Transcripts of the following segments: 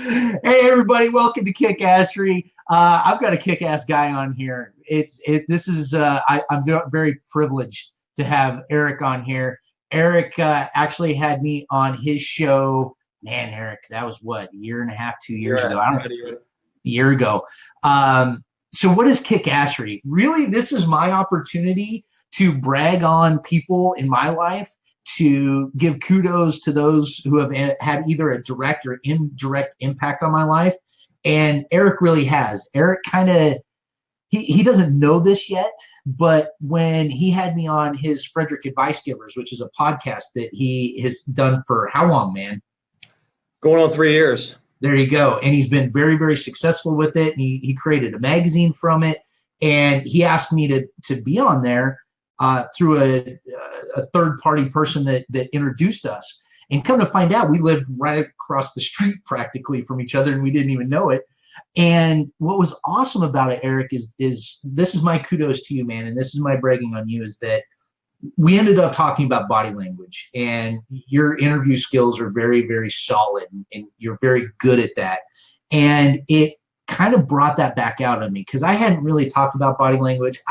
Hey everybody, welcome to KickASSery. I've got a kick-ass guy on here. I'm very privileged to have Eric on here. Eric actually had me on his show. Man, Eric, that was what, a year and a half, 2 years ago. I don't know, a year ago. So what is KickASSery? Really, this is my opportunity to brag on people in my life, to give kudos to those who have had either a direct or indirect impact on my life. And Eric really has. Eric kind of, he doesn't know this yet, but when he had me on his Frederick Advice Givers, which is a podcast that he has done for how long, man? Going on 3 years. There you go. And he's been very, very successful with it. And he created a magazine from it. And he asked me to be on there through a third-party person that introduced us. And come to find out, we lived right across the street practically from each other, and we didn't even know it. And what was awesome about it, Eric, is this is my kudos to you, man, and this is my bragging on you, is that we ended up talking about body language, and your interview skills are very, very solid, and you're very good at that. And it kind of brought that back out of me, because I hadn't really talked about body language.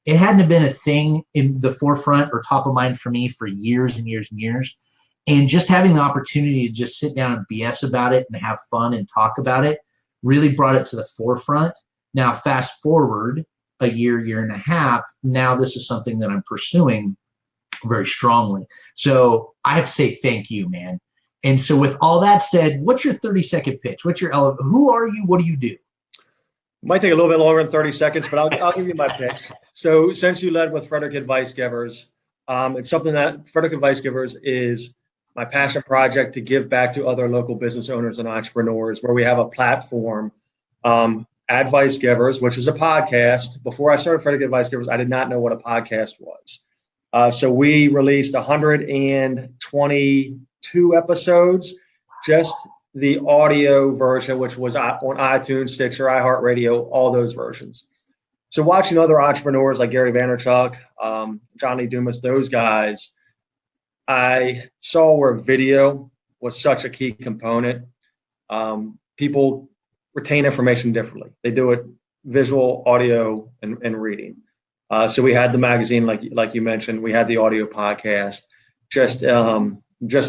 It hadn't been a thing in the forefront or top of mind for me for years and years and years. And just having the opportunity to just sit down and BS about it and have fun and talk about it really brought it to the forefront. Now, fast forward a year and a half, now this is something that I'm pursuing very strongly. So I have to say thank you, man. And so with all that said, what's your 30-second pitch? What's your who are you? What do you do? Might take a little bit longer than 30 seconds, but I'll give you my pitch. So since you led with Frederick Advice Givers, it's something that Frederick Advice Givers is my passion project to give back to other local business owners and entrepreneurs, where we have a platform, Advice Givers, which is a podcast. Before I started Frederick Advice Givers, I did not know what a podcast was. So we released 122 episodes, just the audio version, which was on iTunes, Stitcher, iHeartRadio, all those versions. So watching other entrepreneurs like Gary Vaynerchuk, Johnny Dumas, those guys, I saw where video was such a key component. People retain information differently. They do it visual, audio, and reading. So we had the magazine, like you mentioned. We had the audio podcast. Just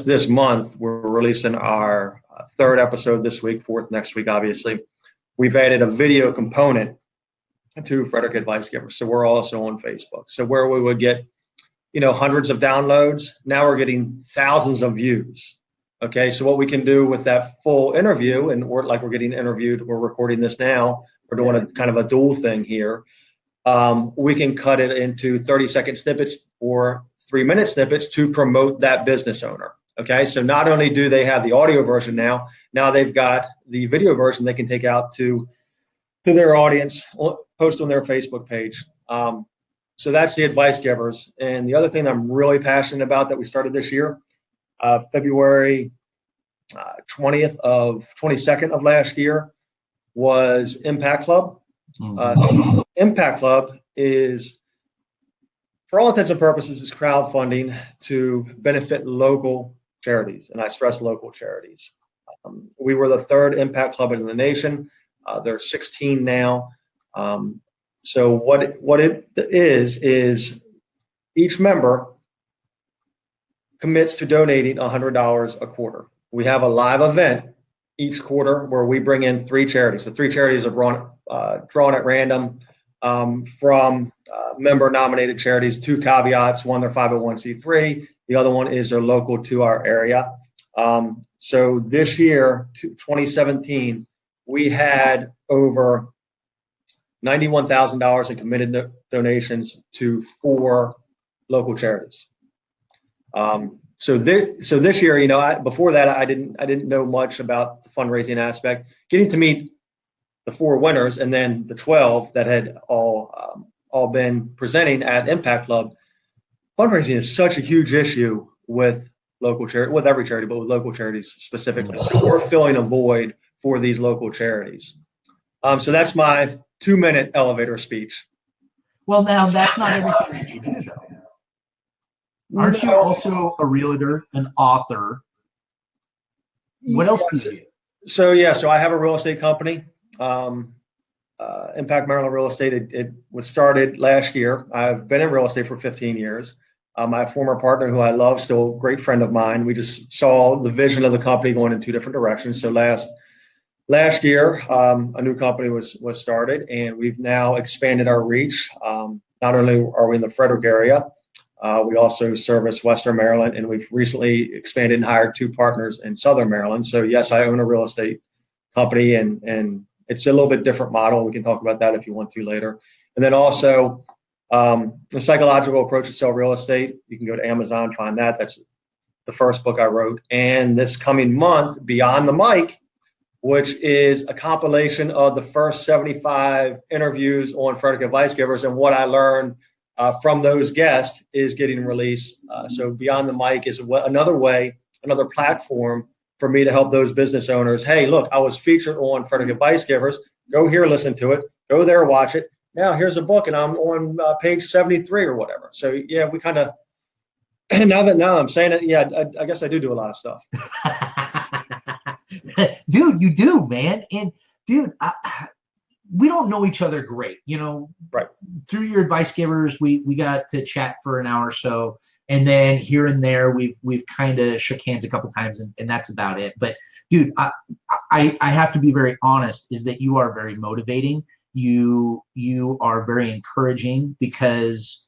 this month, we're releasing our third episode this week, fourth next week, obviously. We've added a video component to Frederick Advice Givers. So we're also on Facebook. So where we would get, hundreds of downloads, now we're getting thousands of views. Okay, so what we can do with that full interview, and we're getting interviewed, we're recording this now, we're doing a kind of a dual thing here. We can cut it into 30-second snippets or 3-minute snippets to promote that business owner. Okay, so not only do they have the audio version now they've got the video version they can take out to their audience, post on their Facebook page. So that's the Advice Givers. And the other thing I'm really passionate about that we started this year, February 22nd of last year, was Impact Club. So Impact Club is, for all intents and purposes, is crowdfunding to benefit local charities, and I stress local charities. We were the third Impact Club in the nation. There are 16 now. So what it is each member commits to donating $100 a quarter. We have a live event each quarter where we bring in 3 charities. The 3 charities are drawn at random from member-nominated charities. 2 caveats: one, they're 501c3. The other one is they're local to our area. So this year, 2017, we had over $91,000 in committed donations to 4 local charities. So this year, before that, I didn't know much about the fundraising aspect. Getting to meet the 4 winners and then the 12 that had all been presenting at Impact Club. Fundraising is such a huge issue with local charity, with every charity, but with local charities specifically. So we're filling a void for these local charities. So that's my 2-minute elevator speech. Well, now that's not everything that you do, though. Aren't you also a realtor, an author? What else do you do? So yeah, so I have a real estate company, Impact Maryland Real Estate. It was started last year. I've been in real estate for 15 years. My former partner, who I love, still a great friend of mine. We just saw the vision of the company going in two different directions. So last year, a new company was started, and we've now expanded our reach. Not only are we in the Frederick area, we also service Western Maryland, and we've recently expanded and hired two partners in Southern Maryland. So yes, I own a real estate company, and it's a little bit different model. We can talk about that if you want to later. And then also the psychological approach to sell real estate. You can go to Amazon, find that. That's the first book I wrote. And this coming month, Beyond the Mic, which is a compilation of the first 75 interviews on Frederick Advice Givers, and what I learned from those guests is getting released. So Beyond the Mic is another platform for me to help those business owners. Hey, look, I was featured on Frederick Advice Givers. Go here, listen to it. Go there, watch it. Now here's a book, and I'm on page 73 or whatever. So yeah, we kind of now I'm saying it. Yeah, I guess I do a lot of stuff. Dude, you do, man. And dude, we don't know each other great, Right. Through your Advice Givers, we got to chat for an hour or so, and then here and there we've kind of shook hands a couple times, and that's about it. But dude, I have to be very honest, is that you are very motivating. You are very encouraging, because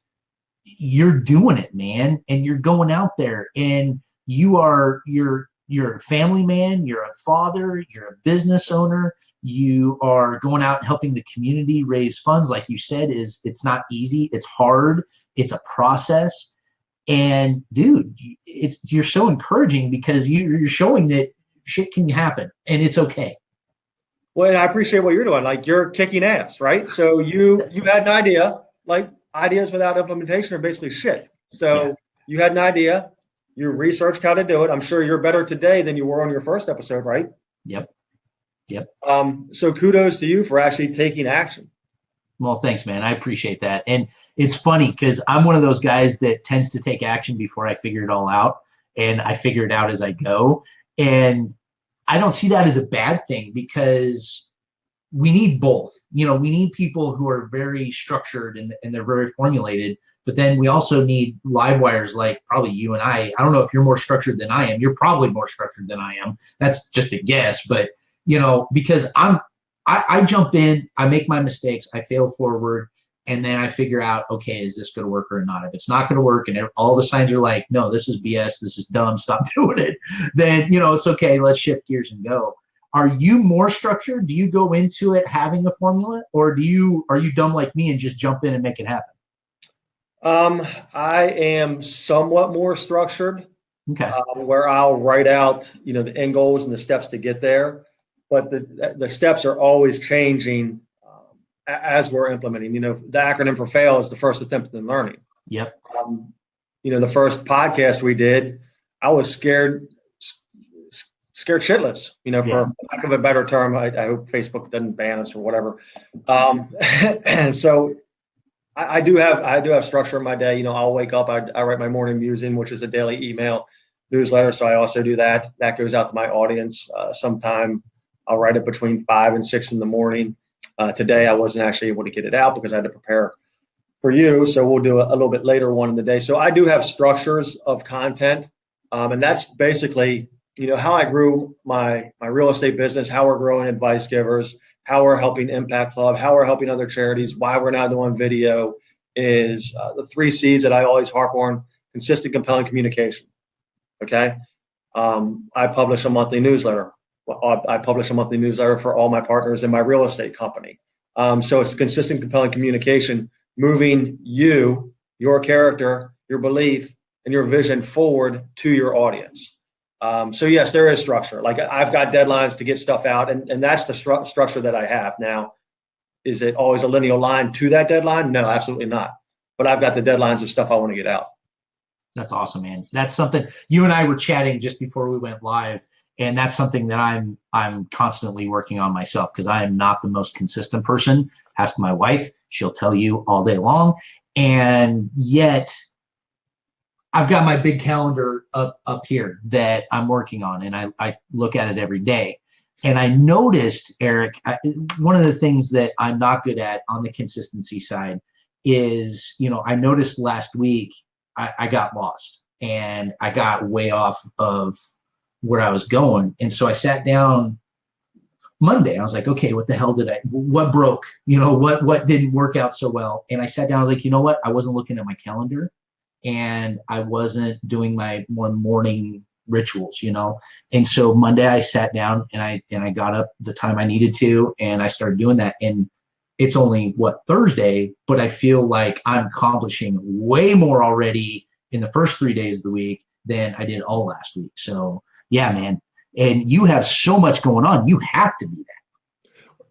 you're doing it, man, and you're going out there, and you're a family man, you're a father, you're a business owner, you are going out and helping the community raise funds. Like you said, it's not easy, it's hard, it's a process. And dude, you're so encouraging, because you're showing that shit can happen and it's okay. Well, I appreciate what you're doing. Like, you're kicking ass, right? So you had an idea. Like, ideas without implementation are basically shit. So yeah. You had an idea. You researched how to do it. I'm sure you're better today than you were on your first episode, right? Yep. So kudos to you for actually taking action. Well, thanks, man. I appreciate that. And it's funny, because I'm one of those guys that tends to take action before I figure it all out, and I figure it out as I go. And I don't see that as a bad thing, because we need both. We need people who are very structured and they're very formulated, but then we also need live wires like probably you and I. I don't know if you're more structured than I am. You're probably more structured than I am. That's just a guess, but because I jump in, I make my mistakes, I fail forward, and then I figure out, okay, is this going to work or not? If it's not going to work and all the signs are like, no, this is BS, this is dumb, stop doing it, then, it's okay, let's shift gears and go. Are you more structured? Do you go into it having a formula, or are you dumb like me and just jump in and make it happen? I am somewhat more structured. Okay. Where I'll write out, the end goals and the steps to get there, but the steps are always changing as we're implementing. The acronym for FAIL is the first attempt in learning. Yep. The first podcast we did, I was scared shitless, for lack of a better term. I hope Facebook doesn't ban us or whatever. And so I do have structure in my day. I'll wake up, I write my morning musing, which is a daily email newsletter. So I also do that. That goes out to my audience. Sometime I'll write it between 5 and 6 in the morning. Today I wasn't actually able to get it out because I had to prepare for you. So we'll do a little bit later one in the day. So I do have structures of content. And that's basically, how I grew my real estate business, how we're growing Advice Givers, how we're helping Impact Club, how we're helping other charities, why we're now doing video, is the 3 C's that I always harp on: consistent, compelling communication. Okay. I publish a monthly newsletter. I publish a monthly newsletter for all my partners in my real estate company. So it's consistent, compelling communication, moving your character, your belief, and your vision forward to your audience. So yes, there is structure. Like, I've got deadlines to get stuff out, and that's the structure that I have. Now, is it always a linear line to that deadline? No, absolutely not. But I've got the deadlines of stuff I want to get out. That's awesome, man. That's something you and I were chatting just before we went live, and that's something that I'm constantly working on myself, because I am not the most consistent person. Ask my wife, she'll tell you all day long. And yet I've got my big calendar up here that I'm working on, and I look at it every day. And I noticed, Eric, one of the things that I'm not good at on the consistency side is, I noticed last week I got lost and I got way off of where I was going. And so I sat down Monday. I was like, okay, what the hell what broke? What didn't work out so well? And I sat down, I was like, you know what? I wasn't looking at my calendar and I wasn't doing my morning rituals, And so Monday I sat down and I got up the time I needed to and I started doing that. And it's only Thursday, but I feel like I'm accomplishing way more already in the first 3 days of the week than I did all last week. So yeah, man. And you have so much going on. You have to be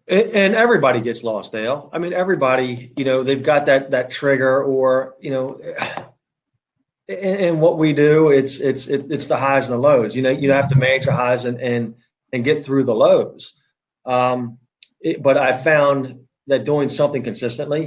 that. And everybody gets lost, Dale. I mean, everybody, they've got that trigger, or and what we do, it's the highs and the lows. You have to manage the highs and get through the lows. But I found that doing something consistently,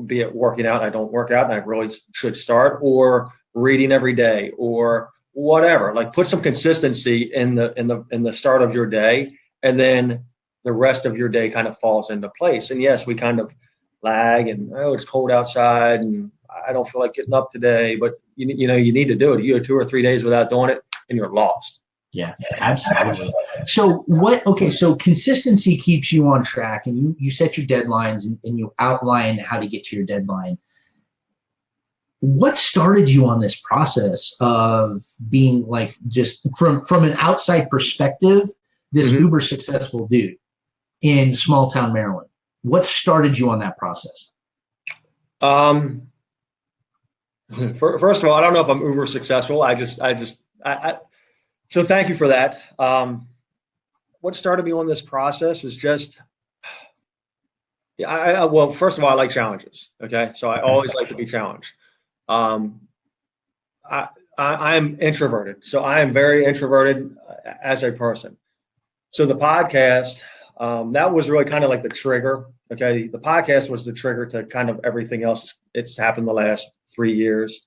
be it working out, I don't work out and I really should start, or reading every day, or whatever. Like, put some consistency in the start of your day, and then the rest of your day kind of falls into place. And yes, we kind of lag, and it's cold outside and I don't feel like getting up today, but you need to do it. You go 2 or 3 days without doing it and you're lost. Yeah, absolutely. So consistency keeps you on track, and you set your deadlines and you outline how to get to your deadline. What started you on this process of being, like, just from an outside perspective, this uber successful dude in small town Maryland? What started you on that process? First of all, I don't know if I'm uber successful. So thank you for that. What started me on this process is just, well, first of all, I like challenges. Okay. So I always like to be challenged. I'm introverted. So I am very introverted as a person. So the podcast, that was really kind of like the trigger. Okay. The podcast was the trigger to kind of everything else. It's happened the last 3 years.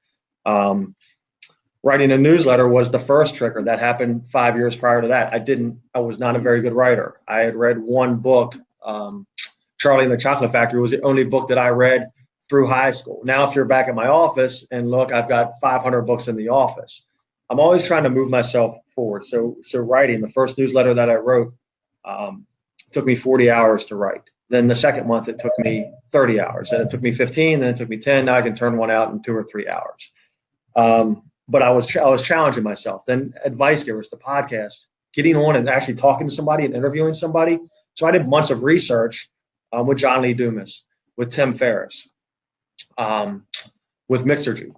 Writing a newsletter was the first trigger. That happened 5 years prior to that. I was not a very good writer. I had read one book, Charlie and the Chocolate Factory was the only book that I read through high school. Now, if you're back at my office and look, I've got 500 books in the office. I'm always trying to move myself forward. So writing, the first newsletter that I wrote took me 40 hours to write. Then the second month, it took me 30 hours. Then it took me 15. Then it took me 10. Now I can turn one out in 2 or 3 hours. But I was challenging myself. Then Advice Givers, the podcast, getting on and actually talking to somebody and interviewing somebody. So I did months of research with John Lee Dumas, with Tim Ferriss, with Mixergy,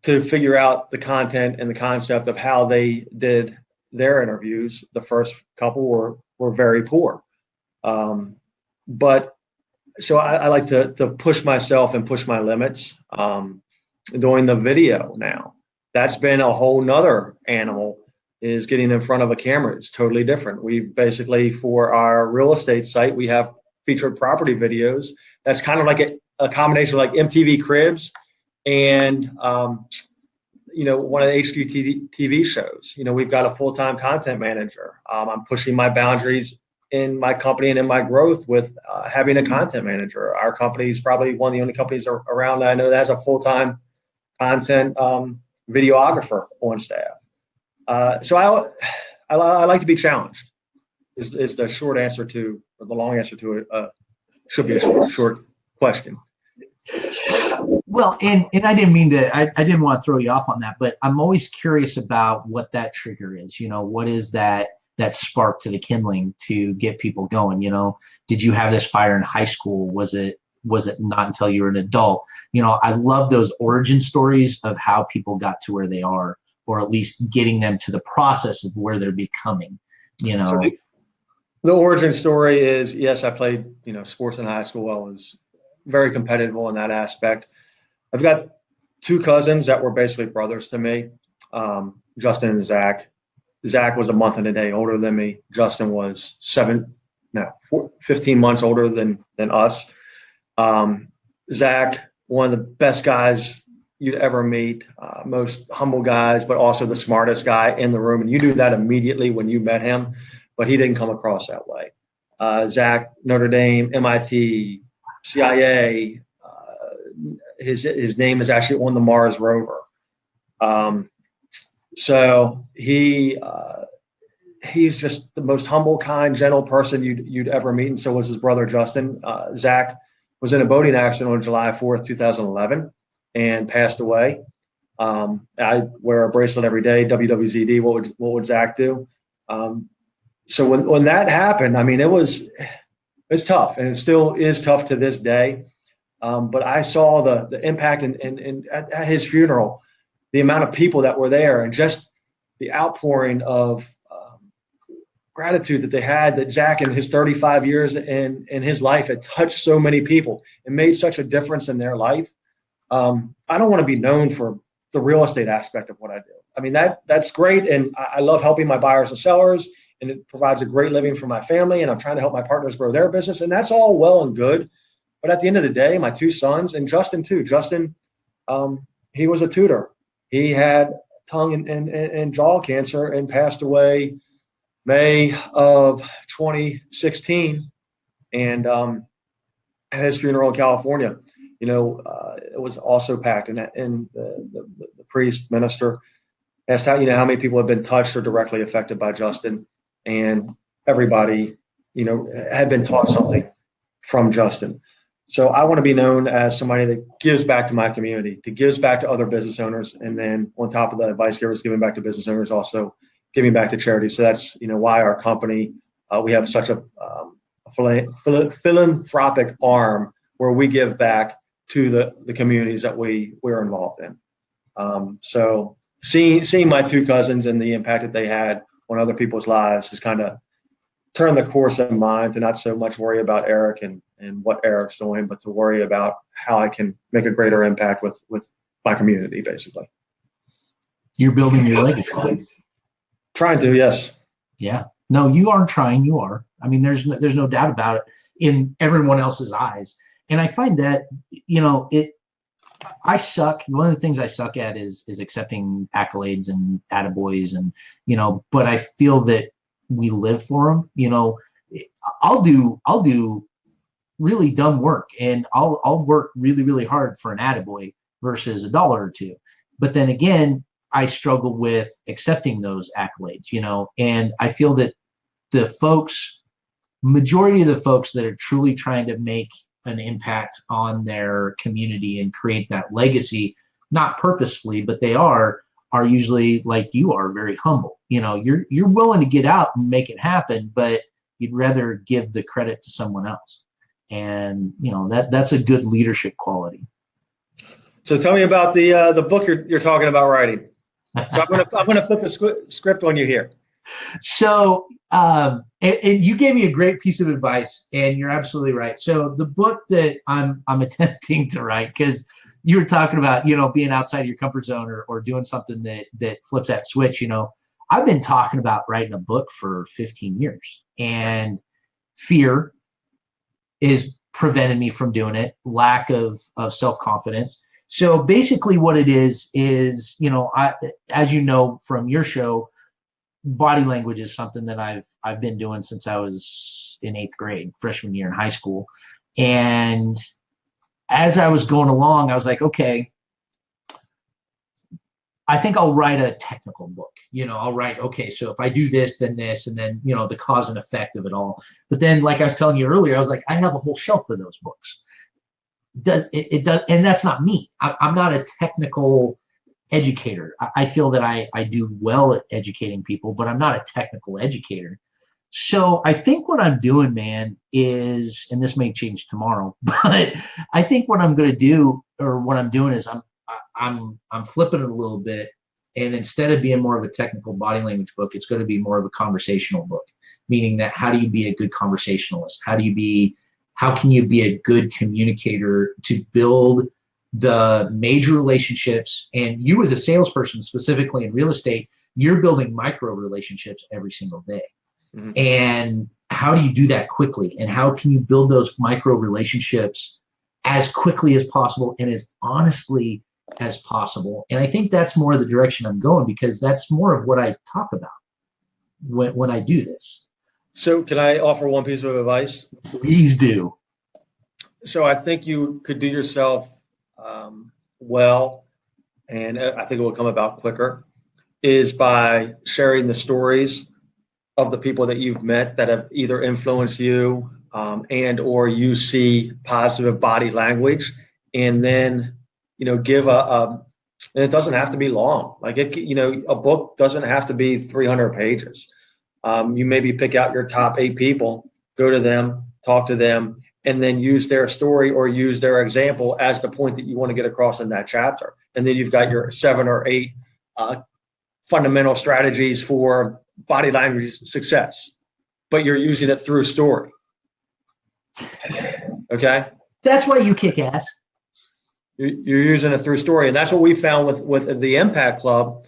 to figure out the content and the concept of how they did their interviews. The first couple were very poor. But so I like to push myself and push my limits. Doing the video now, that's been a whole nother animal, is getting in front of a camera. It's totally different. We've basically, for our real estate site, we have featured property videos. That's kind of like a combination of like MTV Cribs and, one of the HGTV shows. We've got a full-time content manager. I'm pushing my boundaries in my company and in my growth with having a content manager. Our company is probably one of the only companies around that I know that has a full-time content videographer on staff. So I like to be challenged is the short answer to, or the long answer to it. Should be a short question. Well, and I didn't mean to, I didn't want to throw you off on that, but I'm always curious about what that trigger is. What is that spark to the kindling to get people going? Did you have this fire in high school? Was it not until you were an adult? I love those origin stories of how people got to where they are, or at least getting them to the process of where they're becoming. So the origin story is, yes, I played sports in high school. I was very competitive on that aspect. I've got 2 cousins that were basically brothers to me, Justin and Zach. Zach was a month and a day older than me. Justin was 15 months older than us. Zach, one of the best guys you'd ever meet, most humble guys, but also the smartest guy in the room. And you knew that immediately when you met him. but he didn't come across that way. Zach, Notre Dame, MIT, CIA. His name is actually on the Mars rover. So he's just the most humble, kind, gentle person you'd ever meet, and so was his brother Justin. Zach was in a boating accident on July 4th, 2011, and passed away. I wear a bracelet every day. WWZD. What would Zach do? So when that happened, I mean, it's tough, and it still is tough to this day. But I saw the impact and at his funeral, the amount of people that were there, and just the outpouring of gratitude that they had, that Zach in his 35 years in his life had touched so many people and made such a difference in their life. I don't want to be known for the real estate aspect of what I do. I mean, that's great, and I love helping my buyers and sellers, and it provides a great living for my family, and I'm trying to help my partners grow their business, and that's all well and good. But at the end of the day, my two sons, and Justin too. Justin, he was a tutor. He had tongue and jaw cancer and passed away May of 2016, and at his funeral in California, it was also packed, and the priest minister asked how many people have been touched or directly affected by Justin, and everybody had been taught something from Justin. So I want to be known as somebody that gives back to my community, that gives back to other business owners, and then on top of the advice givers, giving back to business owners, also giving back to charities. So that's why our company, we have such a philanthropic arm where we give back to the communities that we're involved in. So seeing my two cousins and the impact that they had on other people's lives has kind of turned the course of mine to not so much worry about Eric and what Eric's doing, but to worry about how I can make a greater impact with my community, basically. You're building your legacy. Trying to, yes. Yeah. No, you are trying. You are. I mean, there's no doubt about it in everyone else's eyes. And I find that, I suck. One of the things I suck at is accepting accolades and attaboys, and, but I feel that we live for them. I'll do really dumb work, and I'll work really, really hard for an attaboy versus $1 or $2. But then again, I struggle with accepting those accolades, and I feel that majority of the folks that are truly trying to make an impact on their community and create that legacy, not purposefully, but they are usually like you are, very humble. You're willing to get out and make it happen, but you'd rather give the credit to someone else. And that's a good leadership quality. So tell me about the book you're talking about writing. So I'm gonna flip the script on you here. So and you gave me a great piece of advice, and you're absolutely right. So the book that I'm attempting to write, because you were talking about being outside your comfort zone or doing something that flips that switch. I've been talking about writing a book for 15 years, and fear is preventing me from doing it. Lack of self-confidence. So basically what it is, I, as you know from your show, body language is something that I've been doing since I was in 8th grade, freshman year in high school. And as I was going along, I was like, okay, I think I'll write a technical book. I'll write, okay, so if I do this, then this, and then, the cause and effect of it all. But then, like I was telling you earlier, I was like, I have a whole shelf of those books. It does, and that's not me. I'm not a technical educator. I feel that I do well at educating people, but I'm not a technical educator. So I think what I'm doing, man, is, and this may change tomorrow, but I think what I'm going to do, or what I'm doing, is I'm flipping it a little bit, and instead of being more of a technical body language book, it's going to be more of a conversational book. Meaning that, how do you be a good conversationalist? How can you be a good communicator to build the major relationships? And you, as a salesperson, specifically in real estate, you're building micro relationships every single day. Mm-hmm. And how do you do that quickly? And how can you build those micro relationships as quickly as possible and as honestly as possible? And I think that's more the direction I'm going, because that's more of what I talk about when I do this. So can I offer one piece of advice? Please do. So I think you could do yourself well, and I think it will come about quicker, is by sharing the stories of the people that you've met that have either influenced you and or you see positive body language, and then give and it doesn't have to be long. Like a book doesn't have to be 300 pages. You maybe pick out your top 8 people, go to them, talk to them, and then use their story or use their example as the point that you want to get across in that chapter. And then you've got your 7 or 8 fundamental strategies for body language success, but you're using it through story. Okay? That's why you kick ass. You're using it through story. And that's what we found with the Impact Club,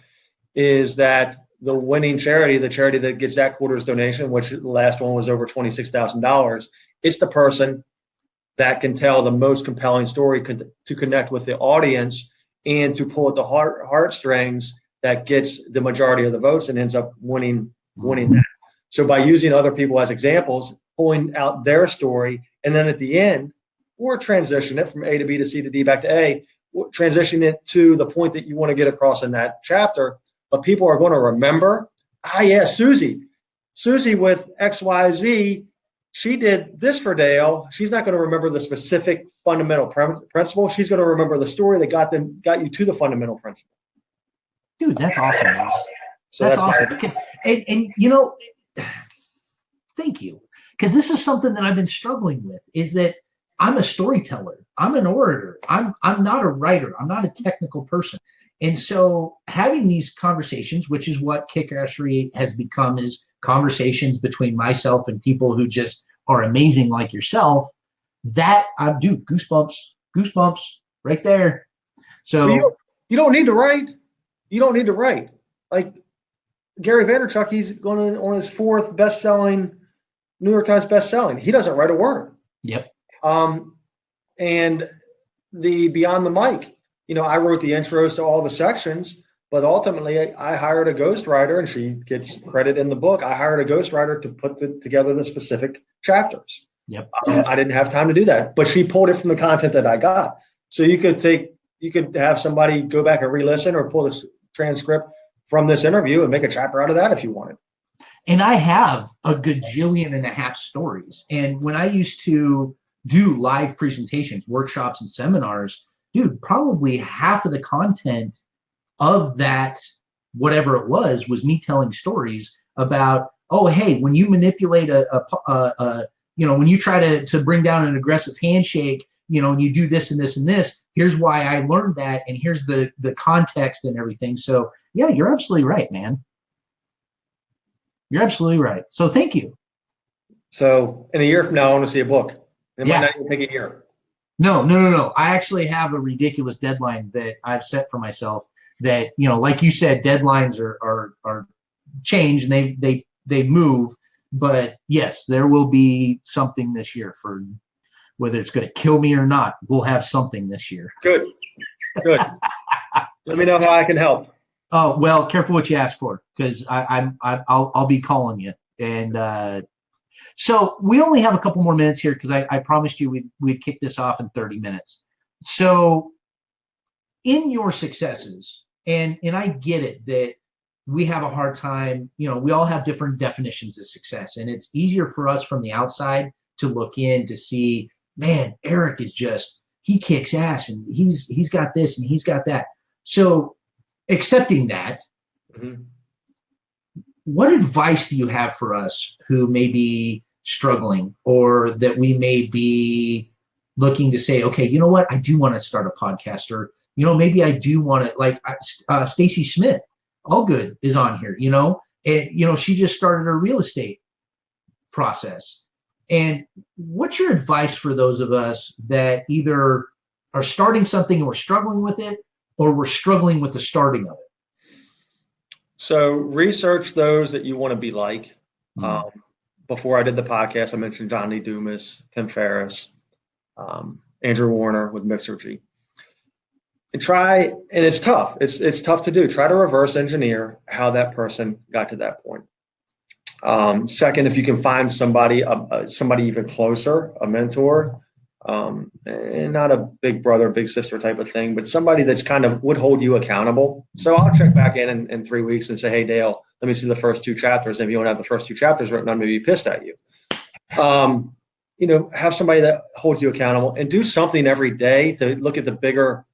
is that the winning charity, the charity that gets that quarter's donation, which the last one was over $26,000, it's the person that can tell the most compelling story to connect with the audience and to pull at the heartstrings that gets the majority of the votes and ends up winning that. So by using other people as examples, pulling out their story, and then at the end, or transition it from A to B to C to D back to A, transition it to the point that you want to get across in that chapter. But people are going to remember, Susie with XYZ, she did this for Dale. She's not going to remember the specific fundamental principle. She's going to remember the story that got you to the fundamental principle. Dude, that's awesome, man. So that's awesome. And thank you. Because this is something that I've been struggling with, is that I'm a storyteller. I'm an orator. I'm not a writer. I'm not a technical person. And so having these conversations, which is what KickASSery has become, is conversations between myself and people who just are amazing like yourself, that I do goosebumps right there. So you don't need to write. You don't need to write. Like Gary Vaynerchuk, he's going on his 4th best-selling, New York Times best-selling. He doesn't write a word. Yep. And the Beyond the Mic, I wrote the intros to all the sections, but ultimately I hired a ghostwriter, and she gets credit in the book. I hired a ghostwriter to put together the specific chapters. Yep. I didn't have time to do that, but she pulled it from the content that I got. So you could have somebody go back and re-listen or pull this transcript from this interview and make a chapter out of that if you wanted. And I have a gajillion and a half stories. And when I used to do live presentations, workshops, and seminars, dude, probably half of the content of that, whatever it was me telling stories about, oh, hey, when you manipulate when you try to bring down an aggressive handshake, and you do this and this and this, here's why I learned that, and here's the context and everything. So yeah, you're absolutely right, man. You're absolutely right. So thank you. So in a year from now, I want to see a book. It might not even take a year. No. I actually have a ridiculous deadline that I've set for myself that, like you said, deadlines are change and they move. But yes, there will be something this year, for whether it's going to kill me or not. We'll have something this year. Good. Let me know how I can help. Oh, well, careful what you ask for, because I'll be calling you. And so we only have a couple more minutes here, because I promised you we'd kick this off in 30 minutes. So in your successes, and I get it that we have a hard time, we all have different definitions of success, and it's easier for us from the outside to look in to see, man, Eric is he kicks ass, and he's got this and he's got that. So accepting that, what advice do you have for us who may be struggling, or that we may be looking to say, okay, you know what, I do want to start a podcast, or maybe I do want to, like Stacy Smith, Allgood, is on here, and she just started her real estate process. And what's your advice for those of us that either are starting something and we're struggling with it, or we're struggling with the starting of it? So research those that you want to be like. Before I did the podcast, I mentioned John Lee Dumas, Tim Ferriss, Andrew Warner with Mixergy. And it's tough. It's tough to do. Try to reverse engineer how that person got to that point. Second, if you can find somebody even closer, a mentor, and not a big brother, big sister type of thing, but somebody that's kind of would hold you accountable. So I'll check back in 3 weeks and say, hey, Dale, let me see the first 2 chapters. And if you don't have the first 2 chapters written, I'm going to be pissed at you. Have somebody that holds you accountable and do something every day to look at the bigger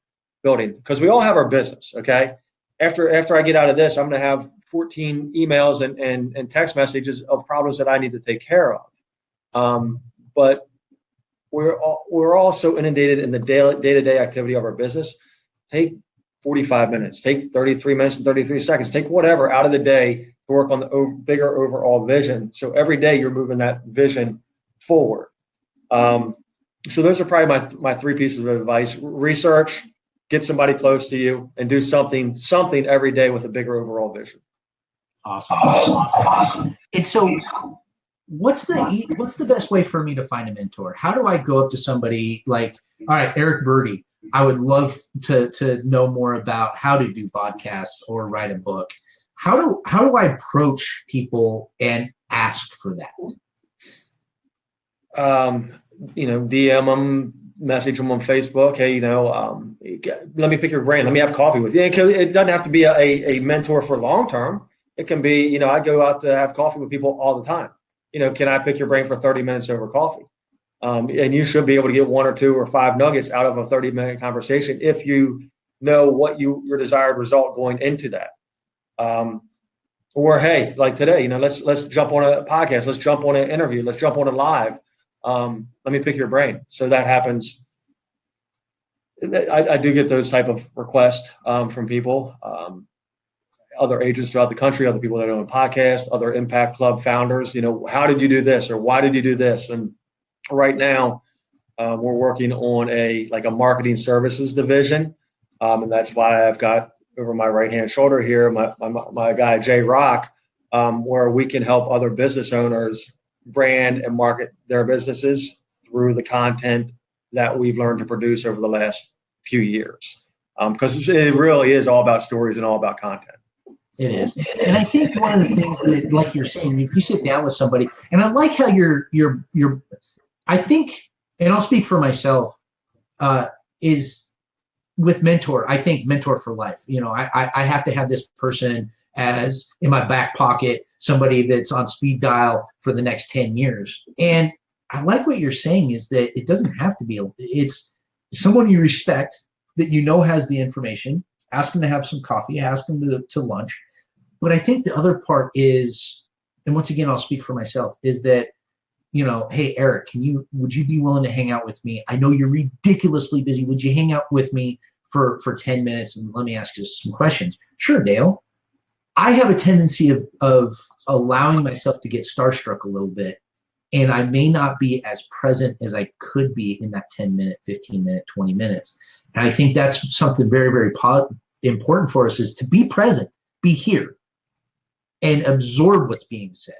building, because we all have our business. Okay. After I get out of this, I'm going to have 14 emails and text messages of problems that I need to take care of. But we're also inundated in the day-to-day activity of our business. Take 45 minutes, take 33 minutes and 33 seconds, take whatever out of the day to work on the bigger overall vision. So every day you're moving that vision forward. So those are probably my 3 pieces of advice: research, get somebody close to you, and do something every day with a bigger overall vision. Awesome. And so what's the best way for me to find a mentor? How do I go up to somebody like, all right, Eric Verdi, I would love to know more about how to do podcasts or write a book. How do I approach people and ask for that? DM them, message them on Facebook. Hey, let me pick your brain. Let me have coffee with you. It doesn't have to be a mentor for long term. It can be, I go out to have coffee with people all the time. Can I pick your brain for 30 minutes over coffee? And you should be able to get 1 or 2 or 5 nuggets out of a 30-minute conversation if you know what your desired result going into that. Or hey, like today, let's jump on a podcast, let's jump on an interview, let's jump on a live. Let me pick your brain. So that happens. I do get those type of requests from people, other agents throughout the country, other people that own a podcast, other Impact Club founders. How did you do this, or why did you do this? And right now, we're working on a marketing services division, and that's why I've got over my right-hand shoulder here my guy Jay Rock, where we can help other business owners brand and market their businesses through the content that we've learned to produce over the last few years. Because it really is all about stories and all about content. It is. And I think one of the things that, like you're saying, if you sit down with somebody, and I like how you're I think, and I'll speak for myself, is with mentor, I think mentor for life. I have to have this person as in my back pocket, somebody that's on speed dial for the next 10 years. And I like what you're saying is that it doesn't have to be, it's someone you respect that has the information. Ask them to have some coffee, ask them to lunch. But I think the other part is, and once again, I'll speak for myself, is that, hey, Eric, would you be willing to hang out with me? I know you're ridiculously busy. Would you hang out with me for 10 minutes and let me ask you some questions? Sure, Dale. I have a tendency of allowing myself to get starstruck a little bit, and I may not be as present as I could be in that 10-minute, 15-minute, 20 minutes. And I think that's something very, very important for us, is to be present, be here, and absorb what's being said.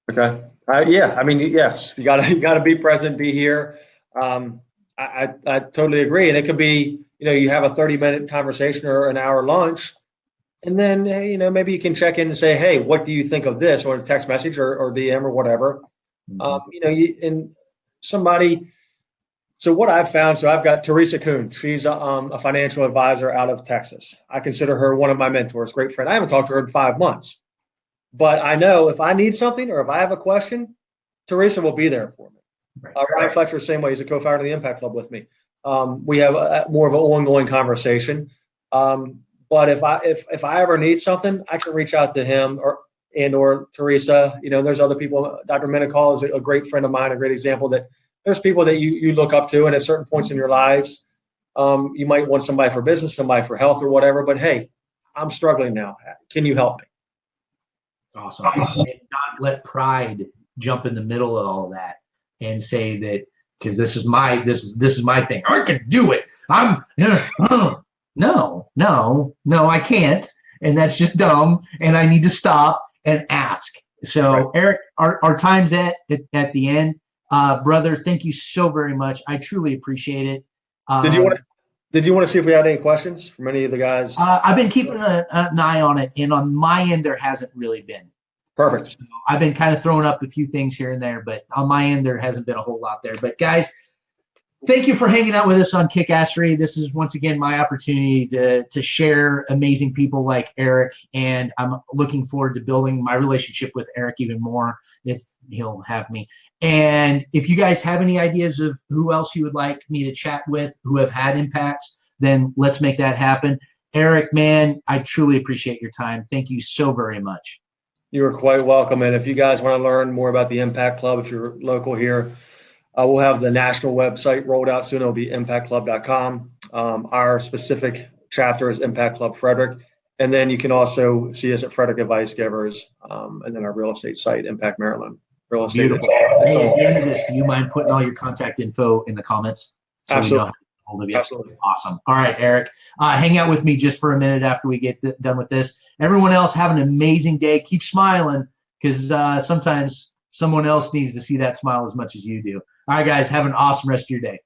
Okay. Yeah. I mean, yes, you gotta be present, be here. I totally agree. And it could be, you have a 30-minute conversation or an hour lunch, and then, maybe you can check in and say, hey, what do you think of this, or a text message or DM or whatever. And somebody. So what I've found, so I've got Teresa Kuhn. She's a financial advisor out of Texas. I consider her one of my mentors, great friend. I haven't talked to her in 5 months, but I know if I need something or if I have a question, Teresa will be there for me. Ryan Fletcher, same way. He's a co-founder of the Impact Club with me. We have more of an ongoing conversation. But if I ever need something, I can reach out to him or Teresa. There's other people. Dr. Minicall is a great friend of mine, a great example that there's people that you look up to, and at certain points in your lives, you might want somebody for business, somebody for health or whatever. But hey, I'm struggling now. Can you help me? Awesome. And not let pride jump in the middle of all that and say that because this is my thing. I can do it. No, I can't. And that's just dumb. And I need to stop and ask. So Eric, our time's at the end. Brother, thank you so very much. I truly appreciate it. Did you want to see if we had any questions from any of the guys? I've been keeping an eye on it, and on my end, there hasn't really been. Perfect. So I've been kind of throwing up a few things here and there, but on my end, there hasn't been a whole lot there. But guys, thank you for hanging out with us on KickASSery. This is once again my opportunity to share amazing people like Eric, and I'm looking forward to building my relationship with Eric even more if he'll have me. And if you guys have any ideas of who else you would like me to chat with who have had impacts, then let's make that happen. Eric, man, I truly appreciate your time. Thank you so very much. You're quite welcome. And if you guys want to learn more about the Impact Club, if you're local here, we'll have the national website rolled out soon. It'll be impactclub.com. Our specific chapter is Impact Club Frederick. And then you can also see us at Frederick Advice Givers, and then our real estate site, Impact Maryland. Real estate. Beautiful. Hey, at the end of this, do you mind putting all your contact info in the comments? So Absolutely. We know how to get hold of you. Absolutely. Awesome. All right, Eric, hang out with me just for a minute after we get done with this. Everyone else, have an amazing day. Keep smiling, because sometimes someone else needs to see that smile as much as you do. All right, guys, have an awesome rest of your day.